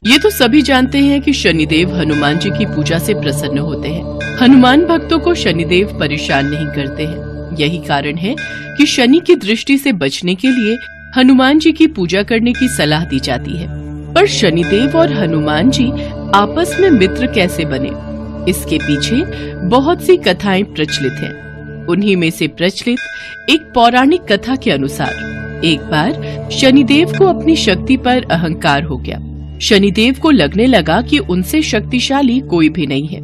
ये तो सभी जानते हैं कि शनिदेव हनुमान जी की पूजा से प्रसन्न होते हैं। हनुमान भक्तों को शनिदेव परेशान नहीं करते हैं। यही कारण है कि शनि की दृष्टि से बचने के लिए हनुमान जी की पूजा करने की सलाह दी जाती है। पर शनिदेव और हनुमान जी आपस में मित्र कैसे बने, इसके पीछे बहुत सी कथाएं प्रचलित हैं। उन्हीं में से प्रचलित एक पौराणिक कथा के अनुसार एक बार शनिदेव को अपनी शक्ति पर अहंकार हो गया। शनिदेव को लगने लगा कि उनसे शक्तिशाली कोई भी नहीं है।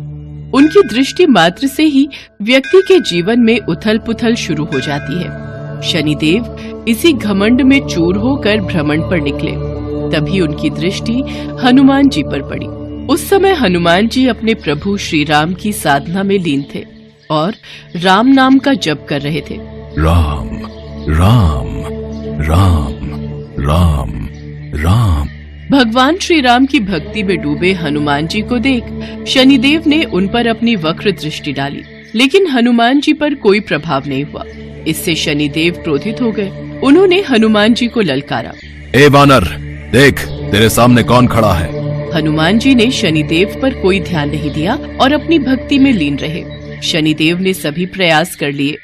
उनकी दृष्टि मात्र से ही व्यक्ति के जीवन में उथल पुथल शुरू हो जाती है। शनिदेव इसी घमंड में चूर होकर भ्रमण पर निकले। तभी उनकी दृष्टि हनुमान जी पर पड़ी। उस समय हनुमान जी अपने प्रभु श्री राम की साधना में लीन थे और राम नाम का जप कर रहे थे। राम राम राम राम राम। भगवान श्री राम की भक्ति में डूबे हनुमान जी को देख शनिदेव ने उन पर अपनी वक्र दृष्टि डाली, लेकिन हनुमान जी पर कोई प्रभाव नहीं हुआ। इससे शनिदेव क्रोधित हो गए। उन्होंने हनुमान जी को ललकारा, ए वानर, देख तेरे सामने कौन खड़ा है। हनुमान जी ने शनिदेव पर कोई ध्यान नहीं दिया और अपनी भक्ति में लीन रहे। शनिदेव ने सभी प्रयास कर लिए,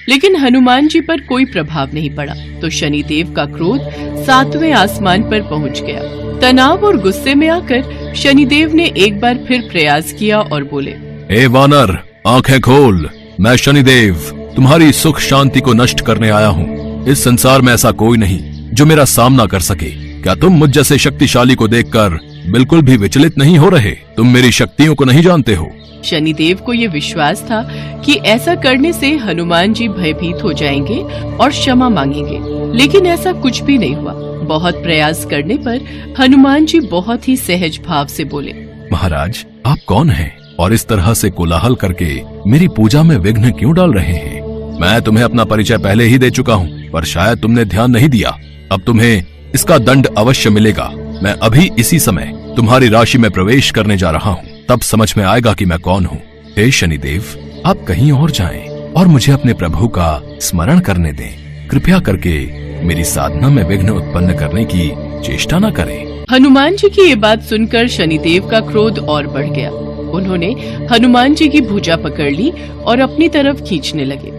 लेकिन हनुमान जी पर कोई प्रभाव नहीं पड़ा। तो शनिदेव का क्रोध 7वें आसमान पर पहुंच गया। तनाव और गुस्से में आकर शनिदेव ने एक बार फिर प्रयास किया और बोले, ए वानर, आंखें खोल। मैं शनिदेव तुम्हारी सुख शांति को नष्ट करने आया हूँ। इस संसार में ऐसा कोई नहीं जो मेरा सामना कर सके। क्या तुम मुझ जैसे शक्तिशाली को देखकर बिल्कुल भी विचलित नहीं हो रहे? तुम मेरी शक्तियों को नहीं जानते हो। शनिदेव को ये विश्वास था कि ऐसा करने से हनुमान जी भयभीत हो जाएंगे और क्षमा मांगेंगे, लेकिन ऐसा कुछ भी नहीं हुआ। बहुत प्रयास करने पर हनुमान जी बहुत ही सहज भाव से बोले, महाराज, आप कौन हैं और इस तरह से कोलाहल करके मेरी पूजा में विघ्न क्यों डाल रहे हैं? मैं तुम्हें अपना परिचय पहले ही दे चुका हूँ, पर शायद तुमने ध्यान नहीं दिया। अब तुम्हें इसका दंड अवश्य मिलेगा। मैं अभी इसी समय तुम्हारी राशि में प्रवेश करने जा रहा हूँ, तब समझ में आएगा कि मैं कौन हूँ। हे शनिदेव, आप कहीं और जाएं और मुझे अपने प्रभु का स्मरण करने दें। कृपया करके मेरी साधना में विघ्न उत्पन्न करने की चेष्टा न करें। हनुमान जी की ये बात सुनकर शनिदेव का क्रोध और बढ़ गया। उन्होंने हनुमान जी की भुजा पकड़ ली और अपनी तरफ खींचने लगे।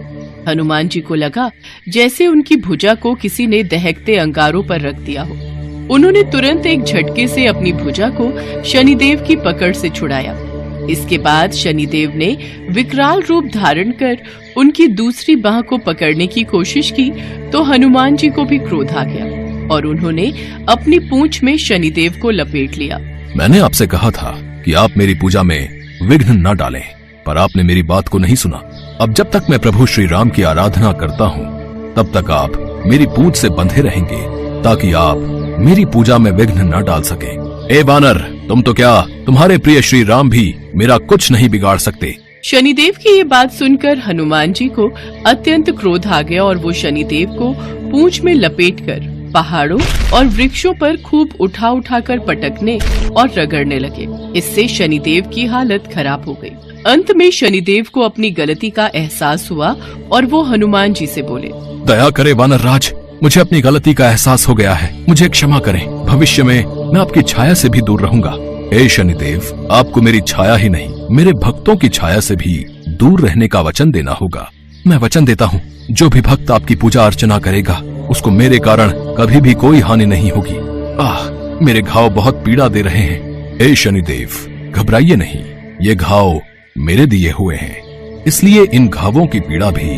हनुमान जी को लगा जैसे उनकी भुजा को किसी ने दहकते अंगारों पर रख दिया हो। उन्होंने तुरंत एक झटके से अपनी भुजा को शनिदेव की पकड़ से छुड़ाया। इसके बाद शनिदेव ने विकराल रूप धारण कर उनकी दूसरी बाह को पकड़ने की कोशिश की, तो हनुमान जी को भी क्रोध आ गया और उन्होंने अपनी पूंछ में शनिदेव को लपेट लिया। मैंने आपसे कहा था कि आप मेरी पूजा में विघ्न न डालें, पर आपने मेरी बात को नहीं सुना। अब जब तक मैं प्रभु श्री राम की आराधना करता हूँ, तब तक आप मेरी पूंछ से बंधे रहेंगे, ताकि आप मेरी पूजा में विघ्न न डाल सके। ए वानर, तुम तो क्या, तुम्हारे प्रिय श्री राम भी मेरा कुछ नहीं बिगाड़ सकते। शनिदेव की ये बात सुनकर हनुमान जी को अत्यंत क्रोध आ गया और वो शनिदेव को पूंछ में लपेटकर पहाड़ों और वृक्षों पर खूब उठा उठाकर पटकने और रगड़ने लगे। इससे शनिदेव की हालत खराब हो गई। अंत में शनिदेव को अपनी गलती का एहसास हुआ और वो हनुमान जी से बोले, दया करे वानर राज, मुझे अपनी गलती का एहसास हो गया है। मुझे क्षमा करें। भविष्य में मैं आपकी छाया से भी दूर रहूंगा। ए शनिदेव, आपको मेरी छाया ही नहीं, मेरे भक्तों की छाया से भी दूर रहने का वचन देना होगा। मैं वचन देता हूँ, जो भी भक्त आपकी पूजा अर्चना करेगा, उसको मेरे कारण कभी भी कोई हानि नहीं होगी। मेरे घाव बहुत पीड़ा दे रहे हैं। ए शनिदेव, घबराइए नहीं, ये घाव मेरे दिए हुए हैं, इसलिए इन घावों की पीड़ा भी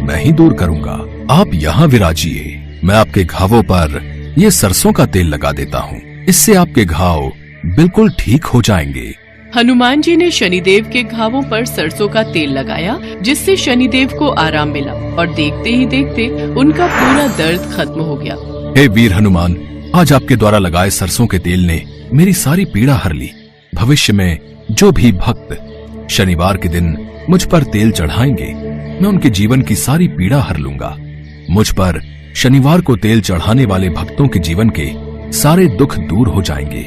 मैं ही दूर करूंगा। आप यहाँ विराजिए, मैं आपके घावों पर ये सरसों का तेल लगा देता हूँ। इससे आपके घाव बिल्कुल ठीक हो जाएंगे। हनुमान जी ने शनिदेव के घावों पर सरसों का तेल लगाया, जिससे शनिदेव को आराम मिला और देखते ही देखते उनका पूरा दर्द खत्म हो गया। हे वीर हनुमान, आज आपके द्वारा लगाए सरसों के तेल ने मेरी सारी पीड़ा हर ली। भविष्य में जो भी भक्त शनिवार के दिन मुझ पर तेल चढ़ाएंगे, मैं उनके जीवन की सारी पीड़ा हर लूंगा। मुझ पर शनिवार को तेल चढ़ाने वाले भक्तों के जीवन के सारे दुख दूर हो जाएंगे।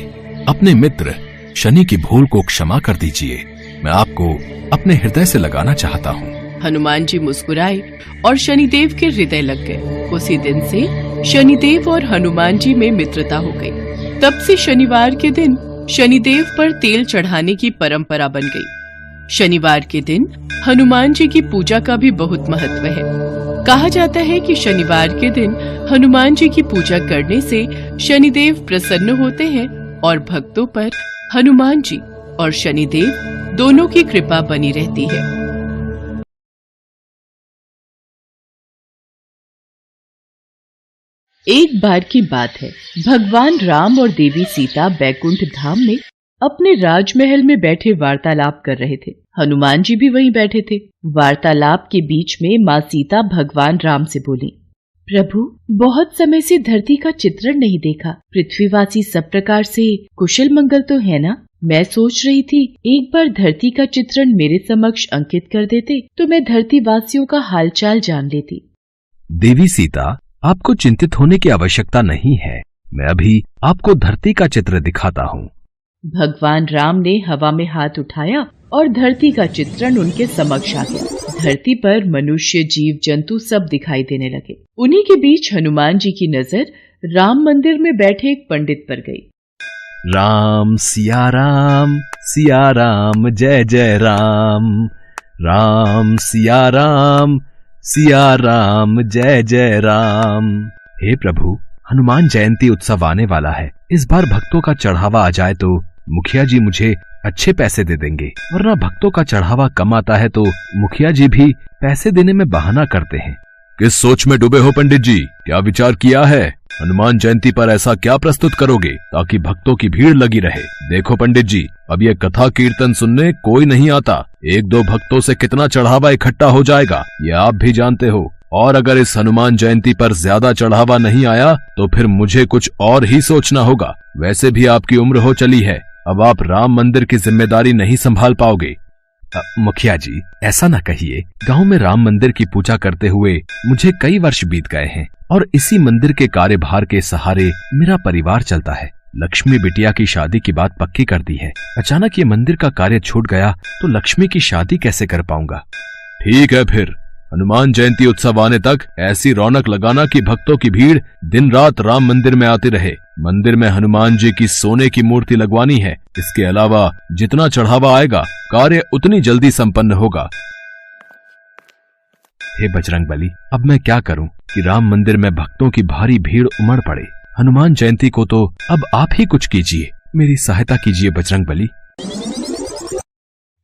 अपने मित्र शनि की भूल को क्षमा कर दीजिए। मैं आपको अपने हृदय से लगाना चाहता हूँ। हनुमान जी मुस्कुराए और शनिदेव के हृदय लग गए। उसी दिन से शनिदेव और हनुमान जी में मित्रता हो गई। तब से शनिवार के दिन शनिदेव पर तेल चढ़ाने की परंपरा बन गई। शनिवार के दिन हनुमान जी की पूजा का भी बहुत महत्व है। कहा जाता है कि शनिवार के दिन हनुमान जी की पूजा करने से शनिदेव प्रसन्न होते हैं और भक्तों पर हनुमान जी और शनिदेव दोनों की कृपा बनी रहती है। एक बार की बात है, भगवान राम और देवी सीता बैकुंठ धाम में अपने राजमहल में बैठे वार्तालाप कर रहे थे। हनुमान जी भी वहीं बैठे थे। वार्तालाप के बीच में माँ सीता भगवान राम से बोली, प्रभु, बहुत समय से धरती का चित्रण नहीं देखा। पृथ्वीवासी सब प्रकार से कुशल मंगल तो है ना? मैं सोच रही थी एक बार धरती का चित्रण मेरे समक्ष अंकित कर देते तो मैं धरती वासियों का हालचाल जान लेती। देवी सीता, आपको चिंतित होने की आवश्यकता नहीं है। मैं अभी आपको धरती का चित्र दिखाता हूँ। भगवान राम ने हवा में हाथ उठाया और धरती का चित्रण उनके समक्ष आ गया। धरती पर मनुष्य, जीव जंतु सब दिखाई देने लगे। उन्हीं के बीच हनुमान जी की नजर राम मंदिर में बैठे एक पंडित पर गई। राम सिया राम जय जय राम। राम सिया राम जय जय राम। हे प्रभु, हनुमान जयंती उत्सव आने वाला है। इस बार भक्तों का चढ़ावा आ जाए तो मुखिया जी मुझे अच्छे पैसे दे देंगे, वरना भक्तों का चढ़ावा कम आता है तो मुखिया जी भी पैसे देने में बहाना करते हैं। किस सोच में डूबे हो पंडित जी? क्या विचार किया है? हनुमान जयंती पर ऐसा क्या प्रस्तुत करोगे ताकि भक्तों की भीड़ लगी रहे? देखो पंडित जी, अब ये कथा कीर्तन सुनने कोई नहीं आता। एक दो भक्तों से कितना चढ़ावा इकट्ठा हो जाएगा ये आप भी जानते हो। और अगर इस हनुमान जयंती पर ज्यादा चढ़ावा नहीं आया तो फिर मुझे कुछ और ही सोचना होगा। वैसे भी आपकी उम्र हो चली है, अब आप राम मंदिर की जिम्मेदारी नहीं संभाल पाओगे। मुखिया जी, ऐसा न कहिए। गांव में राम मंदिर की पूजा करते हुए मुझे कई वर्ष बीत गए हैं और इसी मंदिर के कार्यभार के सहारे मेरा परिवार चलता है। लक्ष्मी बिटिया की शादी की बात पक्की कर दी है। अचानक ये मंदिर का कार्य छूट गया तो लक्ष्मी की शादी कैसे कर पाऊंगा? ठीक है, फिर हनुमान जयंती उत्सव आने तक ऐसी रौनक लगाना कि भक्तों की भीड़ दिन रात राम मंदिर में आती रहे। मंदिर में हनुमान जी की सोने की मूर्ति लगवानी है। इसके अलावा जितना चढ़ावा आएगा कार्य उतनी जल्दी संपन्न होगा। हे बजरंगबली, अब मैं क्या करूं कि राम मंदिर में भक्तों की भारी भीड़ उमड़ पड़े। हनुमान जयंती को तो अब आप ही कुछ कीजिए, मेरी सहायता कीजिए बजरंगबली।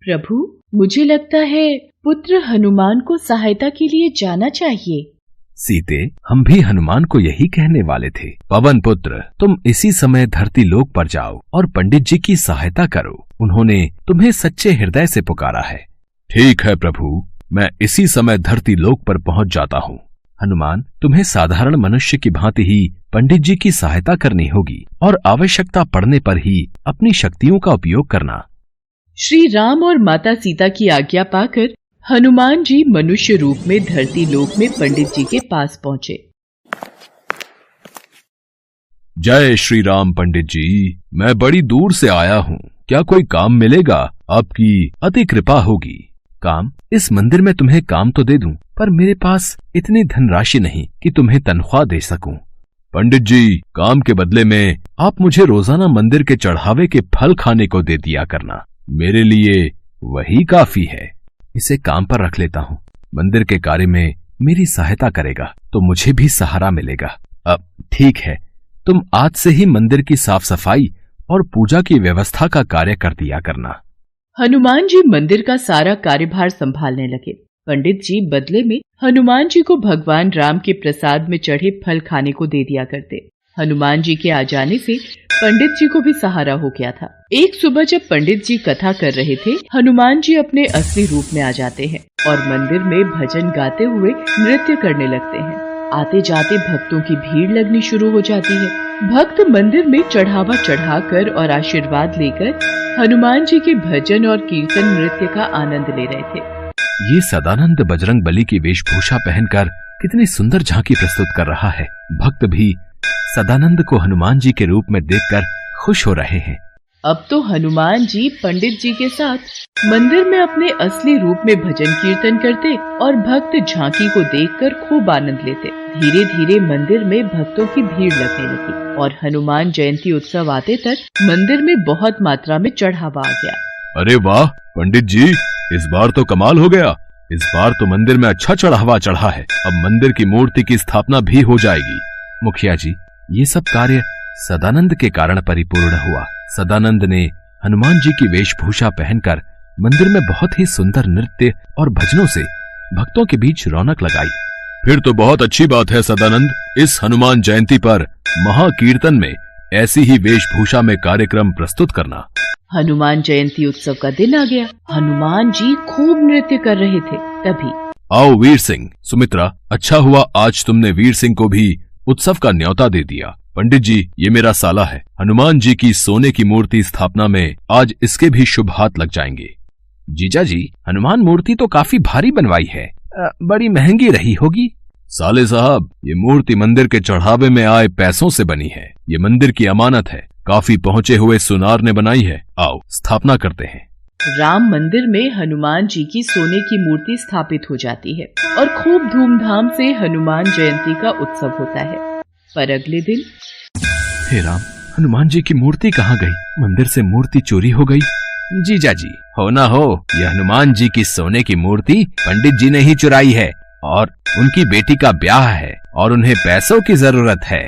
प्रभु, मुझे लगता है पुत्र हनुमान को सहायता के लिए जाना चाहिए। सीते, हम भी हनुमान को यही कहने वाले थे। पवन पुत्र, तुम इसी समय धरती लोक पर जाओ और पंडित जी की सहायता करो। उन्होंने तुम्हें सच्चे हृदय से पुकारा है। ठीक है प्रभु, मैं इसी समय धरती लोक पर पहुंच जाता हूँ। हनुमान, तुम्हें साधारण मनुष्य की भांति ही पंडित जी की सहायता करनी होगी और आवश्यकता पड़ने पर ही अपनी शक्तियों का उपयोग करना। श्री राम और माता सीता की आज्ञा पाकर हनुमान जी मनुष्य रूप में धरती लोक में पंडित जी के पास पहुँचे। जय श्री राम पंडित जी, मैं बड़ी दूर से आया हूँ। क्या कोई काम मिलेगा? आपकी अति कृपा होगी। काम? इस मंदिर में तुम्हें काम तो दे दूं, पर मेरे पास इतनी धनराशि नहीं कि तुम्हें तनख्वाह दे सकूं। पंडित जी, काम के बदले में आप मुझे रोजाना मंदिर के चढ़ावे के फल खाने को दे दिया करना। मेरे लिए वही काफी है। इसे काम पर रख लेता हूँ। मंदिर के कार्य में मेरी सहायता करेगा तो मुझे भी सहारा मिलेगा। अब ठीक है, तुम आज से ही मंदिर की साफ सफाई और पूजा की व्यवस्था का कार्य कर दिया करना। हनुमान जी मंदिर का सारा कार्यभार संभालने लगे। पंडित जी बदले में हनुमान जी को भगवान राम के प्रसाद में चढ़े फल खाने को दे दिया करते। हनुमान जी के आ जाने से पंडित जी को भी सहारा हो गया था। एक सुबह जब पंडित जी कथा कर रहे थे, हनुमान जी अपने असली रूप में आ जाते हैं और मंदिर में भजन गाते हुए नृत्य करने लगते हैं। आते जाते भक्तों की भीड़ लगनी शुरू हो जाती है। भक्त मंदिर में चढ़ावा चढ़ाकर और आशीर्वाद लेकर हनुमान जी के भजन और कीर्तन नृत्य का आनंद ले रहे थे। ये सदानंद बजरंगबली की वेशभूषा पहनकर कितनी सुंदर झांकी प्रस्तुत कर रहा है। भक्त भी सदानंद को हनुमान जी के रूप में देखकर खुश हो रहे हैं। अब तो हनुमान जी पंडित जी के साथ मंदिर में अपने असली रूप में भजन कीर्तन करते और भक्त झांकी को देखकर खूब आनंद लेते। धीरे धीरे मंदिर में भक्तों की भीड़ लगने लगी और हनुमान जयंती उत्सव आते तक मंदिर में बहुत मात्रा में चढ़ावा आ गया। अरे वाह पंडित जी, इस बार तो कमाल हो गया। इस बार तो मंदिर में अच्छा चढ़ावा चढ़ा है। अब मंदिर की मूर्ति की स्थापना भी हो जाएगी। मुखिया जी, ये सब कार्य सदानंद के कारण परिपूर्ण हुआ। सदानंद ने हनुमान जी की वेशभूषा पहनकर मंदिर में बहुत ही सुंदर नृत्य और भजनों से भक्तों के बीच रौनक लगाई। फिर तो बहुत अच्छी बात है सदानंद। इस हनुमान जयंती पर महाकीर्तन में ऐसी ही वेशभूषा में कार्यक्रम प्रस्तुत करना। हनुमान जयंती उत्सव का दिन आ गया। हनुमान जी खूब नृत्य कर रहे थे। तभी आओ वीर सिंह, सुमित्रा, अच्छा हुआ आज तुमने वीर सिंह को भी उत्सव का न्योता दे दिया। पंडित जी, ये मेरा साला है। हनुमान जी की सोने की मूर्ति स्थापना में आज इसके भी शुभ हाथ लग जाएंगे। जीजा जी, हनुमान मूर्ति तो काफी भारी बनवाई है, बड़ी महंगी रही होगी। साले साहब, ये मूर्ति मंदिर के चढ़ावे में आए पैसों से बनी है। ये मंदिर की अमानत है, काफी पहुंचे हुए सुनार ने बनाई है। आओ स्थापना करते हैं। राम मंदिर में हनुमान जी की सोने की मूर्ति स्थापित हो जाती है और खूब धूमधाम से हनुमान जयंती का उत्सव होता है। पर अगले दिन, हे राम, हनुमान जी की मूर्ति कहाँ गई? मंदिर से मूर्ति चोरी हो गई। जीजा जी, हो ना हो, यह हनुमान जी की सोने की मूर्ति पंडित जी ने ही चुराई है और उनकी बेटी का ब्याह है और उन्हें पैसों की जरूरत है।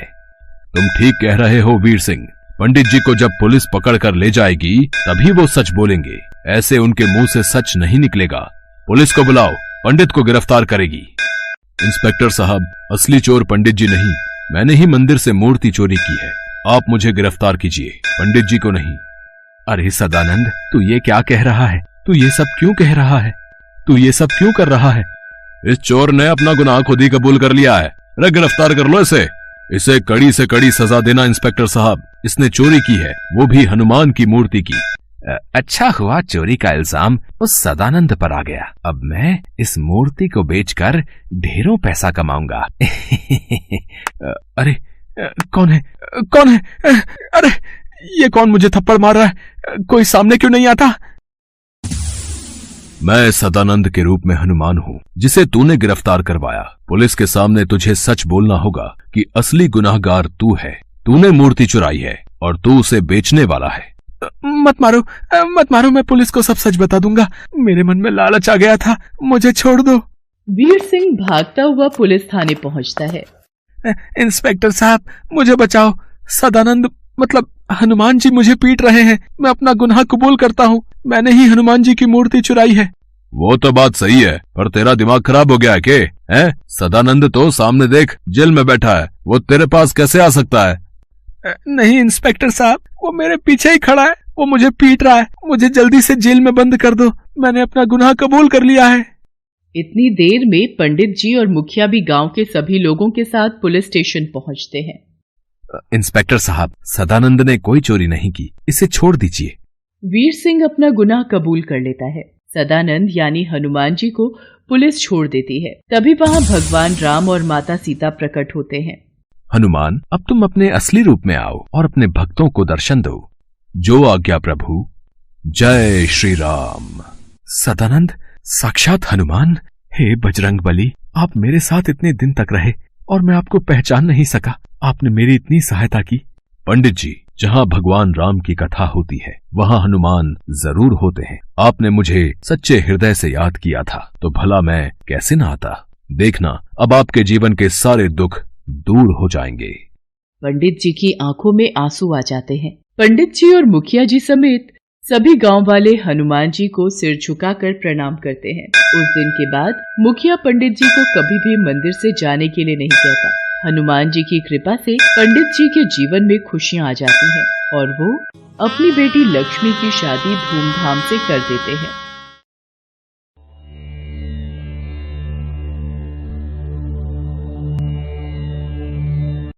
तुम ठीक कह रहे हो वीर सिंह। पंडित जी को जब पुलिस पकड़ कर ले जाएगी तभी वो सच बोलेंगे। ऐसे उनके मुंह से सच नहीं निकलेगा। पुलिस को बुलाओ, पंडित को गिरफ्तार करेगी। इंस्पेक्टर साहब, असली चोर पंडित जी नहीं, मैंने ही मंदिर से मूर्ति चोरी की है। आप मुझे गिरफ्तार कीजिए, पंडित जी को नहीं। अरे सदानंद, तू ये क्या कह रहा है? तू ये सब क्यों कह रहा है? तू ये सब क्यों कर रहा है? इस चोर ने अपना गुनाह खुद ही कबूल कर लिया है। अरे गिरफ्तार कर लो इसे। इसे कड़ी से कड़ी सजा देना इंस्पेक्टर साहब। इसने चोरी की है, वो भी हनुमान की मूर्ति की। अच्छा हुआ चोरी का इल्जाम उस सदानंद पर आ गया। अब मैं इस मूर्ति को बेचकर ढेरों पैसा कमाऊंगा। अरे कौन है? कौन है? अरे ये कौन मुझे थप्पड़ मार रहा है? कोई सामने क्यों नहीं आता? मैं सदानंद के रूप में हनुमान हूँ, जिसे तूने गिरफ्तार करवाया। पुलिस के सामने तुझे सच बोलना होगा कि असली गुनाहगार तू है। तूने मूर्ति चुराई है और तू उसे बेचने वाला है। मत मारो, मत मारो, मैं पुलिस को सब सच बता दूंगा। मेरे मन में लालच आ गया था, मुझे छोड़ दो। वीर सिंह भागता हुआ पुलिस थाने पहुंचता है। इंस्पेक्टर साहब, मुझे बचाओ। सदानंद मतलब हनुमान जी मुझे पीट रहे हैं। मैं अपना गुनाह कबूल करता हूँ। मैंने ही हनुमान जी की मूर्ति चुराई है। वो तो बात सही है, पर तेरा दिमाग खराब हो गया है के? हैं? सदानंद तो सामने देख, जेल में बैठा है। वो तेरे पास कैसे आ सकता है? नहीं इंस्पेक्टर साहब, वो मेरे पीछे ही खड़ा है। वो मुझे पीट रहा है। मुझे जल्दी से जेल में बंद कर दो। मैंने अपना गुनाह कबूल कर लिया है। इतनी देर में पंडित जी और मुखिया भी गांव के सभी लोगों के साथ पुलिस स्टेशन पहुंचते हैं। इंस्पेक्टर साहब, सदानंद ने कोई चोरी नहीं की, इसे छोड़ दीजिए। वीर सिंह अपना गुनाह कबूल कर लेता है। सदानंद यानी हनुमान जी को पुलिस छोड़ देती है। तभी वहाँ भगवान राम और माता सीता प्रकट होते हैं। हनुमान, अब तुम अपने असली रूप में आओ और अपने भक्तों को दर्शन दो। जो आज्ञा प्रभु। जय श्री राम। सदानंद, साक्षात हनुमान। हे बजरंग बली, आप मेरे साथ इतने दिन तक रहे और मैं आपको पहचान नहीं सका। आपने मेरी इतनी सहायता की। पंडित जी, जहाँ भगवान राम की कथा होती है वहाँ हनुमान जरूर होते हैं। आपने मुझे सच्चे हृदय से याद किया था तो भला मैं कैसे ना आता। देखना, अब आपके जीवन के सारे दुख दूर हो जाएंगे। पंडित जी की आंखों में आंसू आ जाते हैं। पंडित जी और मुखिया जी समेत सभी गांव वाले हनुमान जी को सिर झुकाकर प्रणाम करते हैं। उस दिन के बाद मुखिया पंडित जी को कभी भी मंदिर से जाने के लिए नहीं कहता। हनुमान जी की कृपा से पंडित जी के जीवन में खुशियां आ जाती हैं और वो अपनी बेटी लक्ष्मी की शादी धूमधाम से कर देते हैं।